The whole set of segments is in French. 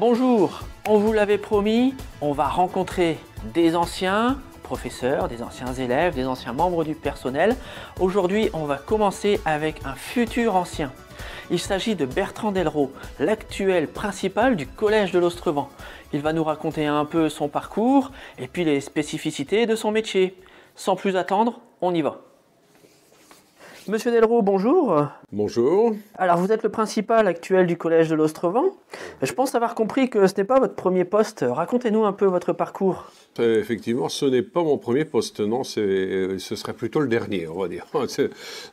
Bonjour, on vous l'avait promis, on va rencontrer des anciens professeurs, des anciens élèves, des anciens membres du personnel. Aujourd'hui, on va commencer avec un futur ancien. Il s'agit de Bertrand Delraux, l'actuel principal du collège de l'Ostrevent. Il va nous raconter un peu son parcours et puis les spécificités de son métier. Sans plus attendre, on y va. Monsieur Delraux, bonjour. Bonjour. Alors, vous êtes le principal actuel du collège de l'Ostrevent. Je pense avoir compris que ce n'est pas votre premier poste. Racontez-nous un peu votre parcours. Effectivement, ce n'est pas mon premier poste, non, ce serait plutôt le dernier, on va dire,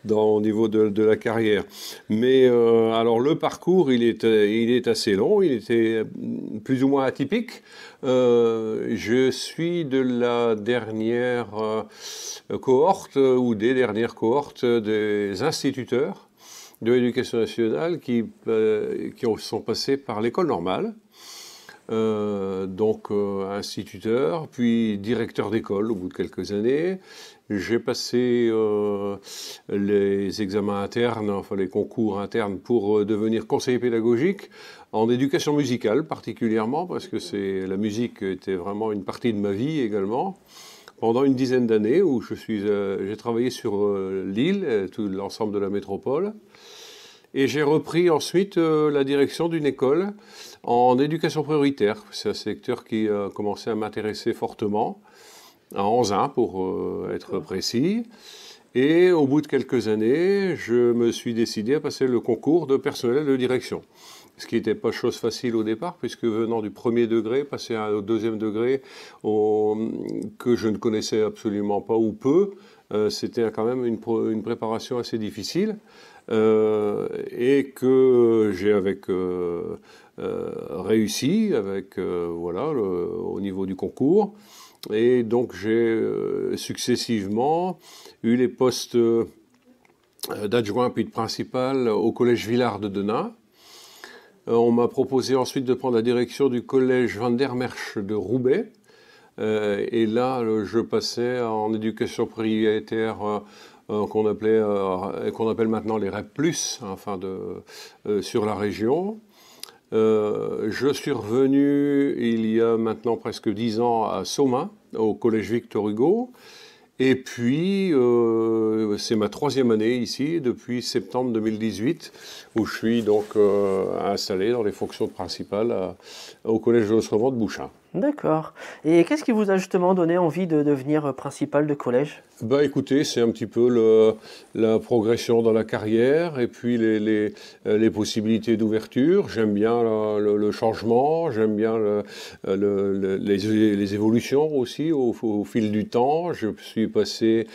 au niveau de la carrière. Mais alors le parcours, il est assez long, il était plus ou moins atypique. Je suis de la dernière cohorte ou des dernières cohortes des instituteurs de l'éducation nationale qui sont passés par l'école normale. Instituteur, puis directeur d'école au bout de quelques années. J'ai passé les examens internes, enfin les concours internes pour devenir conseiller pédagogique en éducation musicale particulièrement, parce que la musique était vraiment une partie de ma vie également. Pendant une dizaine d'années où j'ai travaillé sur l'île, tout l'ensemble de la métropole. Et j'ai repris ensuite la direction d'une école en éducation prioritaire. C'est un secteur qui a commencé à m'intéresser fortement, à Anzin pour être précis. Et au bout de quelques années, je me suis décidé à passer le concours de personnel de direction. Ce qui n'était pas chose facile au départ, puisque venant du premier degré, passer au deuxième degré, que je ne connaissais absolument pas ou peu, c'était quand même une préparation assez difficile. Et que j'ai réussi au niveau du concours. Et donc j'ai successivement eu les postes d'adjoint puis de principal au collège Villard de Denain. On m'a proposé ensuite de prendre la direction du collège Van der Merch de Roubaix. Et là, je passais en éducation prioritaire qu'on appelle maintenant les REP+, sur la région. Je suis revenu il y a maintenant presque 10 ans à Somain, au collège Victor Hugo. Et puis, c'est ma 3e année ici, depuis septembre 2018, où je suis donc installé dans les fonctions principales au collège de l'Ostrevent de Bouchain. D'accord. Et qu'est-ce qui vous a justement donné envie de devenir principal de collège ? Écoutez, c'est un petit peu la progression dans la carrière et puis les possibilités d'ouverture. J'aime bien le changement, j'aime bien les évolutions aussi au fil du temps. Je suis passé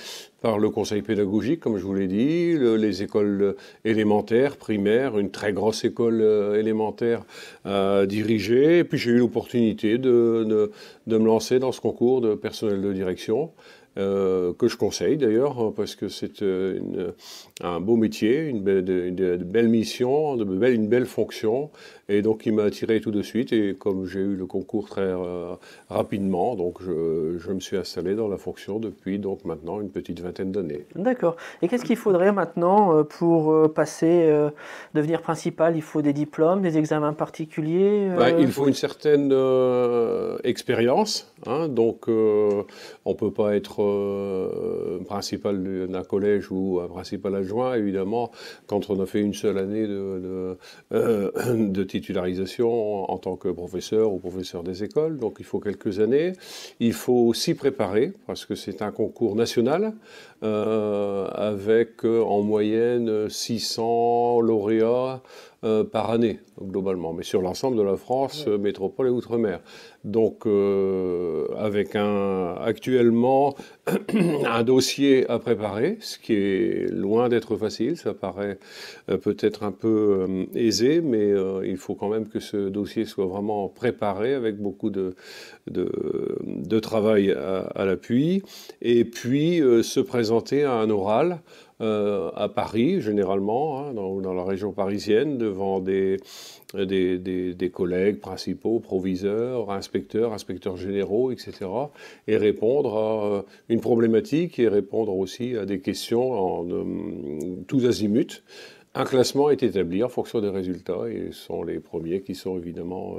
par le conseil pédagogique, comme je vous l'ai dit, les écoles élémentaires, primaires, une très grosse école élémentaire à diriger. Et puis j'ai eu l'opportunité de me lancer dans ce concours de personnel de direction. Que je conseille d'ailleurs, parce que c'est un beau métier, une belle mission, une belle fonction, et donc il m'a attiré tout de suite, et comme j'ai eu le concours très rapidement, donc je me suis installé dans la fonction depuis donc maintenant une petite vingtaine d'années. D'accord. Et qu'est-ce qu'il faudrait maintenant pour devenir principal ? Il faut des diplômes, des examens particuliers Il faut une certaine expérience, donc on ne peut pas être principal d'un collège ou un principal adjoint, évidemment, quand on a fait une seule année de titularisation en tant que professeur ou professeur des écoles. Donc il faut quelques années. Il faut s'y préparer, parce que c'est un concours national, avec en moyenne 600 lauréats par année, globalement, mais sur l'ensemble de la France, métropole et outre-mer. Donc, avec actuellement un dossier à préparer, ce qui est loin d'être facile, ça paraît peut-être un peu aisé, mais il faut quand même que ce dossier soit vraiment préparé avec beaucoup de travail à l'appui, et puis se présenter à un oral à Paris, généralement, dans la région parisienne, devant des collègues principaux, proviseurs, inspecteurs généraux, etc. Et répondre à une problématique et répondre aussi à des questions en tous azimuts. Un classement est établi en fonction des résultats et ce sont les premiers qui sont évidemment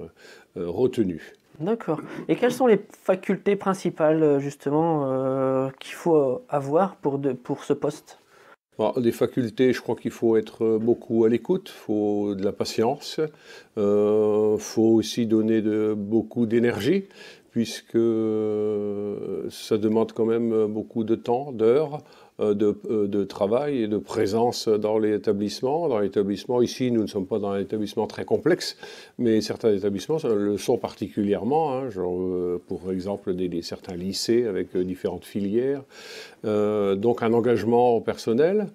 retenus. D'accord. Et quelles sont les facultés principales, justement, qu'il faut avoir pour ce poste? Bon, des facultés, je crois qu'il faut être beaucoup à l'écoute, il faut de la patience, faut aussi donner beaucoup d'énergie, puisque ça demande quand même beaucoup de temps, d'heures, de travail et de présence dans l'établissement. Dans l'établissement, ici, nous ne sommes pas dans un établissement très complexe, mais certains établissements le sont particulièrement, hein, genre, pour exemple certains lycées avec différentes filières. Donc un engagement personnel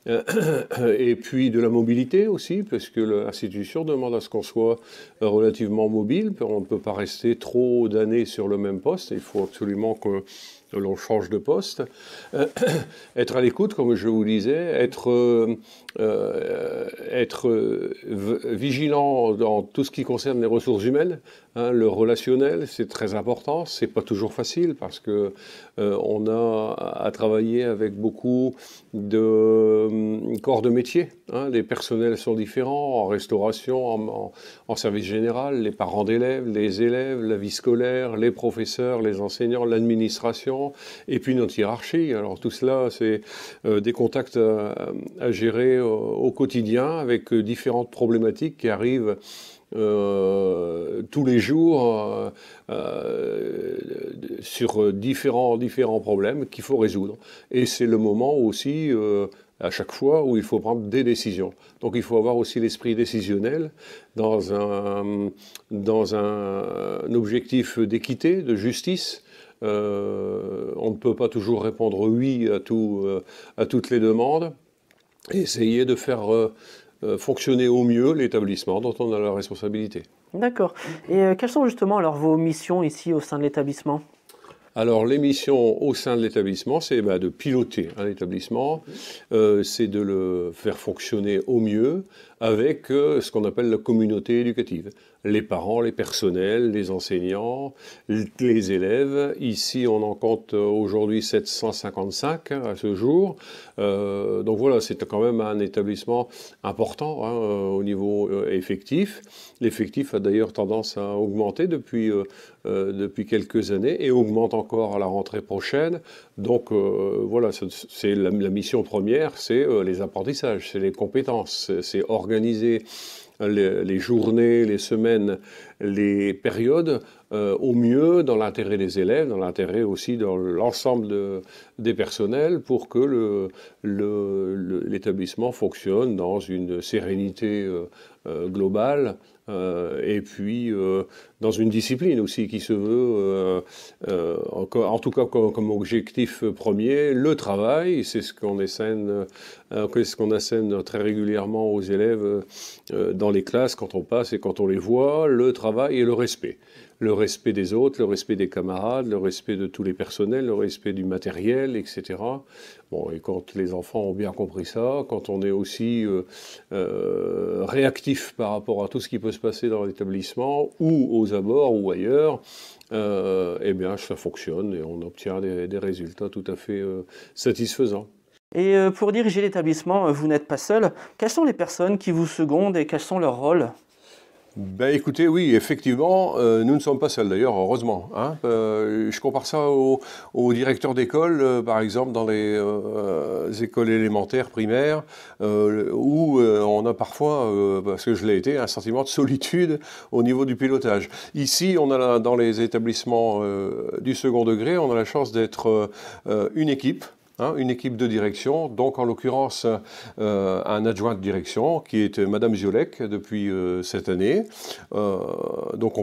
et puis de la mobilité aussi, parce que l'institution demande à ce qu'on soit relativement mobile. On ne peut pas rester trop d'années sur le même poste, il faut absolument que l'on change de poste. Être à l'écoute, comme je vous disais, être vigilant dans tout ce qui concerne les ressources humaines, hein, le relationnel, c'est très important. C'est pas toujours facile parce que on a à travailler avec beaucoup de corps de métier. Hein. Les personnels sont différents en restauration, en service général, les parents d'élèves, les élèves, la vie scolaire, les professeurs, les enseignants, l'administration, et puis notre hiérarchie. Alors tout cela, c'est des contacts à gérer au quotidien avec différentes problématiques qui arrivent tous les jours sur différents problèmes qu'il faut résoudre. Et c'est le moment aussi, à chaque fois, où il faut prendre des décisions. Donc il faut avoir aussi l'esprit décisionnel dans un objectif d'équité, de justice. On ne peut pas toujours répondre oui à toutes les demandes. Et essayer de faire fonctionner au mieux l'établissement dont on a la responsabilité. D'accord. Et quelles sont justement alors vos missions ici au sein de l'établissement? Alors, les missions au sein de l'établissement, c'est de piloter un établissement, c'est de le faire fonctionner au mieux avec ce qu'on appelle la communauté éducative. Les parents, les personnels, les enseignants, les élèves. Ici, on en compte aujourd'hui 755 à ce jour. Donc voilà, c'est quand même un établissement important hein, au niveau effectif. L'effectif a d'ailleurs tendance à augmenter depuis quelques années et augmente encore à la rentrée prochaine. Donc voilà, c'est la mission première, c'est les apprentissages, c'est les compétences, c'est organiser les journées, les semaines, les périodes au mieux dans l'intérêt des élèves, dans l'intérêt aussi dans l'ensemble des personnels pour que l'établissement fonctionne dans une sérénité globale et puis dans une discipline aussi qui se veut, en tout cas comme objectif premier, le travail. C'est ce qu'on assène très régulièrement aux élèves dans les classes quand on passe et quand on les voit, le travail et le respect. Le respect des autres, le respect des camarades, le respect de tous les personnels, le respect du matériel, etc. Bon, et quand les enfants ont bien compris ça, quand on est aussi réactif par rapport à tout ce qui peut se passer dans l'établissement, ou aux abords, ou ailleurs, eh bien, ça fonctionne et on obtient des résultats tout à fait satisfaisants. Et pour diriger l'établissement, vous n'êtes pas seul. Quelles sont les personnes qui vous secondent et quels sont leurs rôles? Ben écoutez, oui, effectivement, nous ne sommes pas seuls d'ailleurs, heureusement. Hein. Je compare ça aux directeurs d'école, par exemple, dans les écoles élémentaires, primaires, où on a parfois, parce que je l'ai été, un sentiment de solitude au niveau du pilotage. Ici, on a dans les établissements du second degré, on a la chance d'être une équipe. Hein, une équipe de direction, donc en l'occurrence un adjoint de direction qui est Madame Ziolek depuis cette année. Donc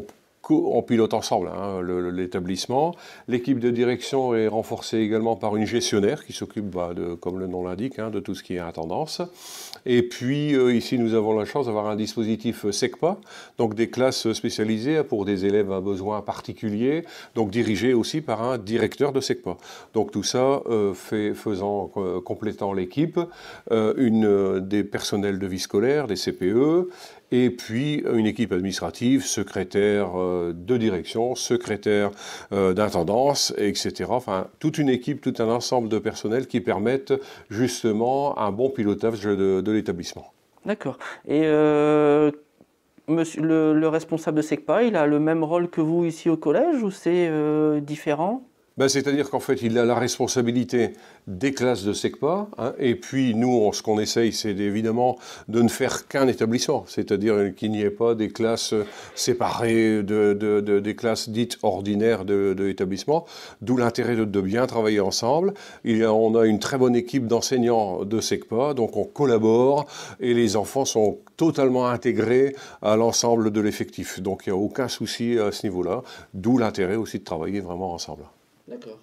on pilote ensemble hein, l'établissement. L'équipe de direction est renforcée également par une gestionnaire qui s'occupe, comme le nom l'indique, hein, de tout ce qui est intendance. Et puis ici nous avons la chance d'avoir un dispositif SECPA, donc des classes spécialisées pour des élèves à besoins particuliers, donc dirigées aussi par un directeur de SECPA. Donc tout ça complétant l'équipe, des personnels de vie scolaire, des CPE, et puis une équipe administrative, secrétaire de direction, secrétaire d'intendance, etc. Enfin, toute une équipe, tout un ensemble de personnels qui permettent justement un bon pilotage de l'établissement. D'accord. Et monsieur, le responsable de SECPA, il a le même rôle que vous ici au collège ou c'est différent? Ben, c'est-à-dire qu'en fait, il a la responsabilité des classes de SECPA, hein, et puis nous, ce qu'on essaye, c'est évidemment de ne faire qu'un établissement, c'est-à-dire qu'il n'y ait pas des classes séparées des classes dites ordinaires de l'établissement, d'où l'intérêt de bien travailler ensemble. On a une très bonne équipe d'enseignants de SECPA, donc on collabore, et les enfants sont totalement intégrés à l'ensemble de l'effectif. Donc il n'y a aucun souci à ce niveau-là, d'où l'intérêt aussi de travailler vraiment ensemble. D'accord.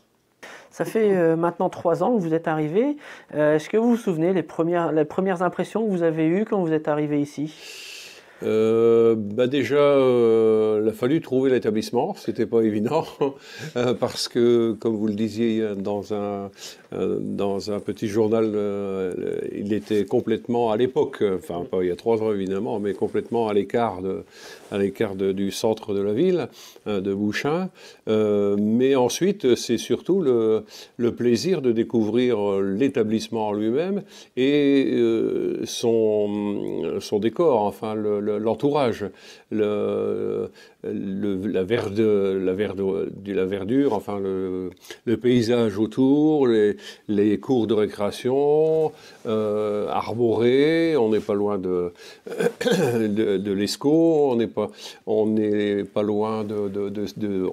Ça fait maintenant 3 ans que vous êtes arrivé. Est-ce que vous vous souvenez les premières impressions que vous avez eues quand vous êtes arrivé ici? Bah déjà, il a fallu trouver l'établissement, c'était pas évident, parce que, comme vous le disiez dans un petit journal, il était complètement à l'époque, enfin pas il y a 3 ans évidemment, mais complètement à l'écart du centre de la ville, de Bouchain. Mais ensuite, c'est surtout le plaisir de découvrir l'établissement en lui-même et son décor, enfin l'entourage, la verdure, enfin le paysage autour, les cours de récréation, arborés, on n'est pas loin de l'ESCO, on n'est pas loin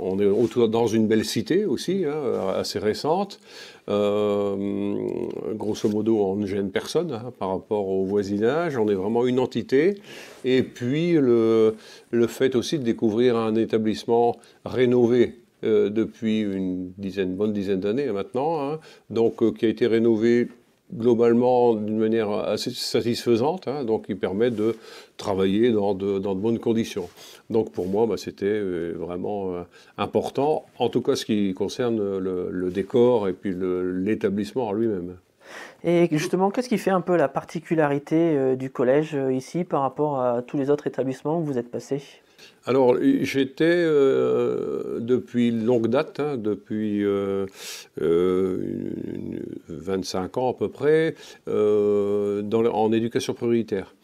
on est dans une belle cité aussi, hein, assez récente. Grosso modo, on ne gêne personne, hein, par rapport au voisinage, on est vraiment une entité. Et puis le fait aussi de découvrir un établissement rénové depuis une bonne dizaine d'années maintenant, hein, donc qui a été rénové globalement d'une manière assez satisfaisante, hein, donc qui permet de travailler dans de bonnes conditions. Donc pour moi, c'était vraiment important, en tout cas ce qui concerne le décor et puis l'établissement en lui-même. Et justement, qu'est-ce qui fait un peu la particularité du collège ici par rapport à tous les autres établissements où vous êtes passés? Alors, j'étais depuis longue date, hein, depuis 25 ans à peu près, en éducation prioritaire,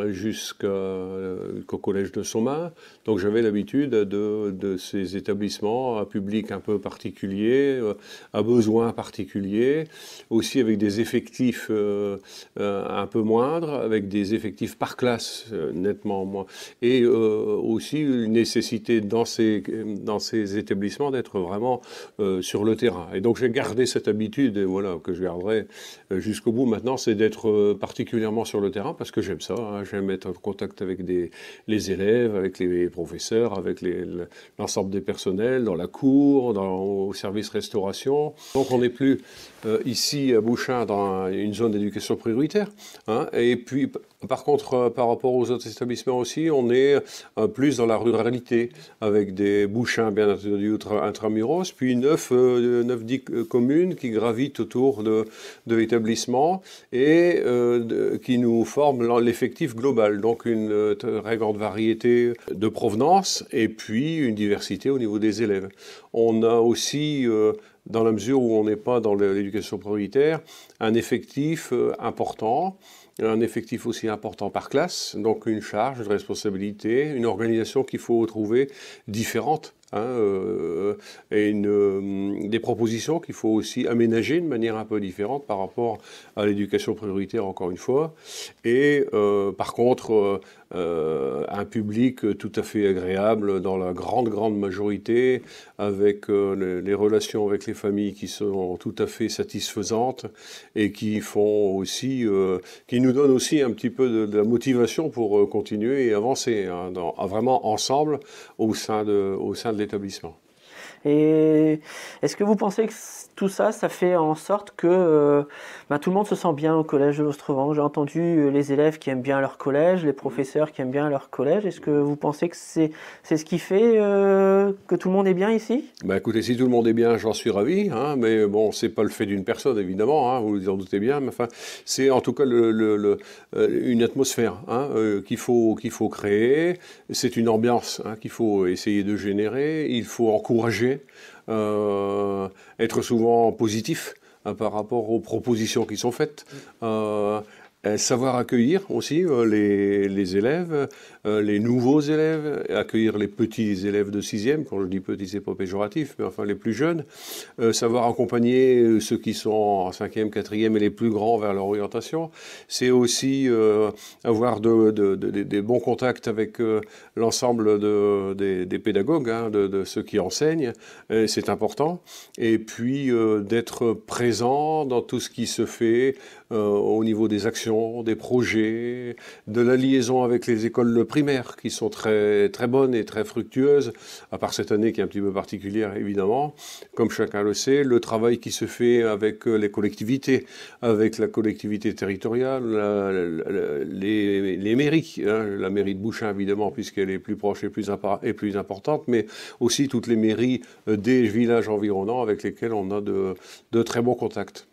jusqu'au collège de Sommin. Donc j'avais l'habitude de ces établissements à public un peu particulier, à besoins particuliers, aussi avec des effectifs un peu moindres, avec des effectifs par classe nettement moins, et aussi une nécessité dans ces établissements d'être vraiment sur le terrain. Et donc j'ai gardé cette habitude, et voilà, que je garderai jusqu'au bout maintenant, c'est d'être particulièrement sur le terrain, parce que j'aime ça, hein. J'aime être en contact avec les élèves, avec les professeurs, avec l'ensemble des personnels, dans la cour, au service restauration. Donc on n'est plus ici à Bouchain dans une zone d'éducation prioritaire, hein. Et puis par contre, par rapport aux autres établissements aussi, on est plus dans la ruralité, avec des Bouchains bien entendu intramuros, puis 9-10 communes qui gravitent autour de l'établissement et qui nous forment l'effectif global. Donc une très grande variété de provenance et puis une diversité au niveau des élèves. On a aussi, dans la mesure où on n'est pas dans l'éducation prioritaire, un effectif important. Un effectif aussi important par classe, donc une charge, une responsabilité, une organisation qu'il faut trouver différente, hein, et des propositions qu'il faut aussi aménager de manière un peu différente par rapport à l'éducation prioritaire, encore une fois. Et par contre, un public tout à fait agréable dans la grande majorité, avec les relations avec les familles qui sont tout à fait satisfaisantes et qui font aussi, qui nous donnent aussi un petit peu de la motivation pour continuer et avancer, hein, vraiment ensemble au sein de l'établissement. Et est-ce que vous pensez que tout ça, ça fait en sorte que tout le monde se sent bien au collège de l'Austrevan? J'ai entendu les élèves qui aiment bien leur collège, les professeurs qui aiment bien leur collège. Est-ce que vous pensez que c'est ce qui fait que tout le monde est bien ici? Écoutez, si tout le monde est bien, j'en suis ravi, hein, mais bon, c'est pas le fait d'une personne, évidemment, hein, vous vous en doutez bien, mais enfin, c'est en tout cas une atmosphère, hein, qu'il faut créer, c'est une ambiance, hein, qu'il faut essayer de générer, il faut encourager, être souvent positif, hein, par rapport aux propositions qui sont faites, Savoir accueillir aussi les élèves, les nouveaux élèves, accueillir les petits élèves de 6e, quand je dis petits, c'est pas péjoratif, mais enfin les plus jeunes, savoir accompagner ceux qui sont en 5e, 4e et les plus grands vers leur orientation. C'est aussi avoir des bons contacts avec l'ensemble des pédagogues, hein, de ceux qui enseignent, c'est important. Et puis d'être présent dans tout ce qui se fait au niveau des actions, des projets, de la liaison avec les écoles primaires qui sont très, très bonnes et très fructueuses, à part cette année qui est un petit peu particulière évidemment, comme chacun le sait, le travail qui se fait avec les collectivités, avec la collectivité territoriale, les mairies, hein, la mairie de Bouchain évidemment puisqu'elle est plus proche et plus importante, mais aussi toutes les mairies des villages environnants avec lesquels on a de très bons contacts.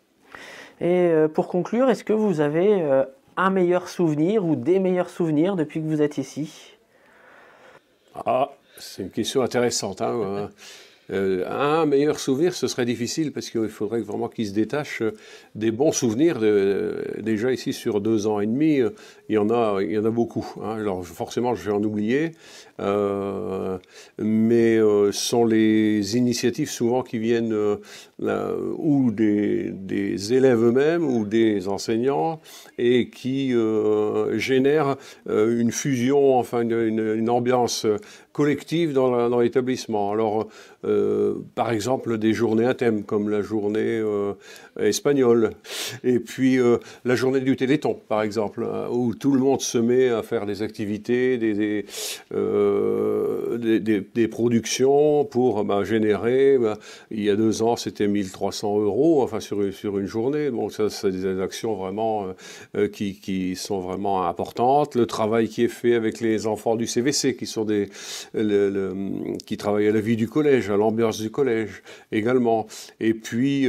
Et pour conclure, est-ce que vous avez un meilleur souvenir ou des meilleurs souvenirs depuis que vous êtes ici? Ah, c'est une question intéressante, hein. Un meilleur souvenir, ce serait difficile parce qu'il faudrait vraiment qu'il se détache des bons souvenirs. Déjà ici sur 2 ans et demi, il y en a beaucoup, hein. Alors forcément, je vais en oublier, mais ce sont les initiatives souvent qui viennent ou des élèves eux-mêmes ou des enseignants et qui génèrent une fusion, enfin une ambiance collective dans l'établissement. Alors, par exemple, des journées à thème, comme la journée espagnole, et puis la journée du Téléthon, par exemple, où tout le monde se met à faire des activités, des productions pour générer, il y a 2 ans, c'était 1 300 €, enfin sur une journée. Bon, ça, c'est des actions vraiment qui sont vraiment importantes. Le travail qui est fait avec les enfants du CVC, qui sont qui travaillent à la vie du collège, à l'ambiance du collège également. Et puis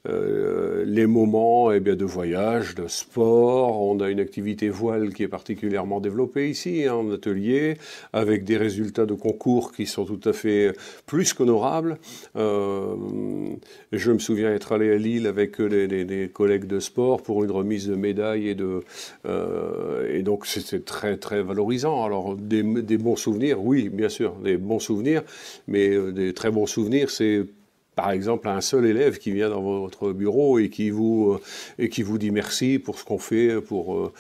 les moments de voyage, de sport. On a une activité voile qui est particulièrement développée ici, hein, en atelier, avec des résultats de concours qui sont tout à fait plus qu'honorables. Je me souviens être allé à Lille avec des collègues de sport pour une remise de médailles et donc c'était très très valorisant. Alors des bons souvenirs, oui, bien sûr, des bons souvenirs, mais des très bons souvenirs, c'est par exemple un seul élève qui vient dans votre bureau et qui vous dit merci pour ce qu'on fait pour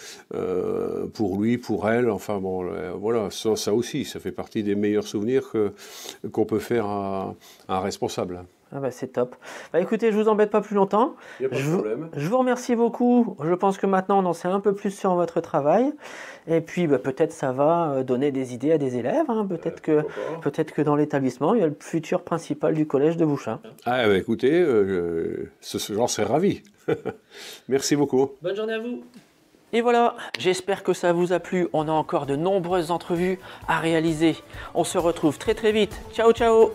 lui, pour elle. Enfin bon, voilà, ça aussi, ça fait partie des meilleurs souvenirs qu'on peut faire à un responsable. Ah bah c'est top. Bah écoutez, je vous embête pas plus longtemps. Il n'y a pas de problème. Je vous remercie beaucoup. Je pense que maintenant on en sait un peu plus sur votre travail. Et puis peut-être ça va donner des idées à des élèves, hein. Peut-être que dans l'établissement, il y a le futur principal du collège de Bouchain. Ah bah écoutez, j'en serais ravi. Merci beaucoup. Bonne journée à vous. Et voilà, j'espère que ça vous a plu. On a encore de nombreuses entrevues à réaliser. On se retrouve très très vite. Ciao ciao.